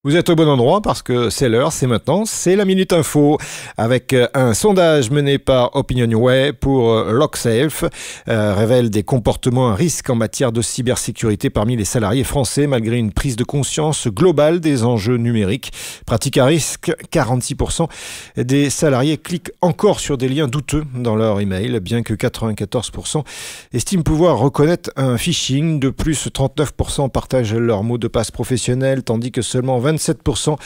Vous êtes au bon endroit parce que c'est l'heure, c'est maintenant, c'est la Minute Info avec un sondage mené par OpinionWay pour LocSafe révèle des comportements à risque en matière de cybersécurité parmi les salariés français malgré une prise de conscience globale des enjeux numériques. Pratique à risque, 46% des salariés cliquent encore sur des liens douteux dans leur email, bien que 94% estiment pouvoir reconnaître un phishing. De plus, 39% partagent leur mot de passe professionnel, tandis que seulement 27%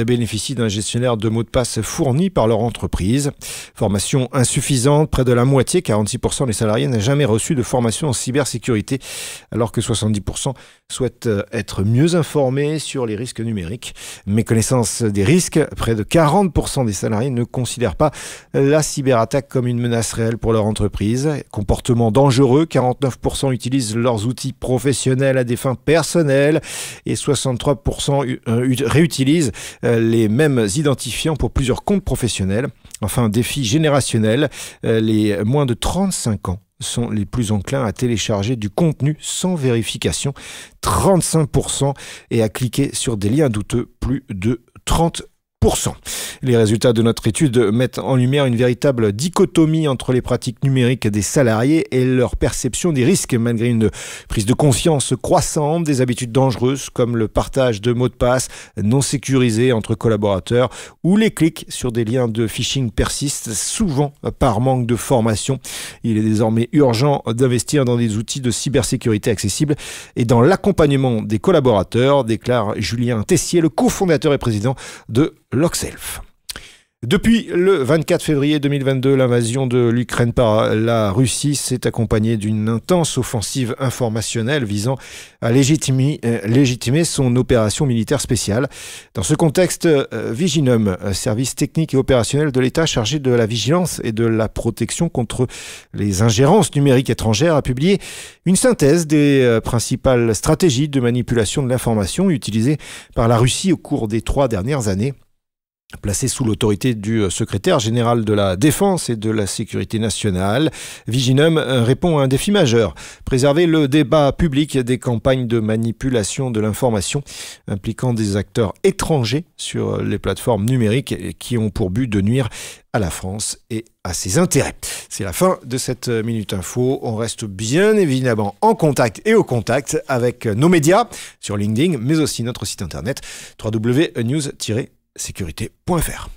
bénéficient d'un gestionnaire de mots de passe fourni par leur entreprise. Formation insuffisante, près de la moitié, 46% des salariés n'ont jamais reçu de formation en cybersécurité, alors que 70% souhaitent être mieux informés sur les risques numériques. Méconnaissance des risques, près de 40% des salariés ne considèrent pas la cyberattaque comme une menace réelle pour leur entreprise. Comportement dangereux, 49% utilisent leurs outils professionnels à des fins personnelles et 63% réutilisent les mêmes identifiants pour plusieurs comptes professionnels. Enfin, défi générationnel, les moins de 35 ans sont les plus enclins à télécharger du contenu sans vérification, 35%, et à cliquer sur des liens douteux, plus de 30%. Les résultats de notre étude mettent en lumière une véritable dichotomie entre les pratiques numériques des salariés et leur perception des risques, malgré une prise de conscience croissante des habitudes dangereuses comme le partage de mots de passe non sécurisés entre collaborateurs ou les clics sur des liens de phishing persistent, souvent par manque de formation. Il est désormais urgent d'investir dans des outils de cybersécurité accessibles et dans l'accompagnement des collaborateurs, déclare Julien Tessier, le cofondateur et président de LocSafe. Depuis le 24 février 2022, l'invasion de l'Ukraine par la Russie s'est accompagnée d'une intense offensive informationnelle visant à légitimer son opération militaire spéciale. Dans ce contexte, Viginum, service technique et opérationnel de l'État chargé de la vigilance et de la protection contre les ingérences numériques étrangères, a publié une synthèse des principales stratégies de manipulation de l'information utilisées par la Russie au cours des 3 dernières années. Placé sous l'autorité du secrétaire général de la Défense et de la Sécurité nationale, Viginum répond à un défi majeur, préserver le débat public des campagnes de manipulation de l'information impliquant des acteurs étrangers sur les plateformes numériques qui ont pour but de nuire à la France et à ses intérêts. C'est la fin de cette Minute Info. On reste bien évidemment en contact et au contact avec nos médias sur LinkedIn, mais aussi notre site internet www.news-sécurité.fr.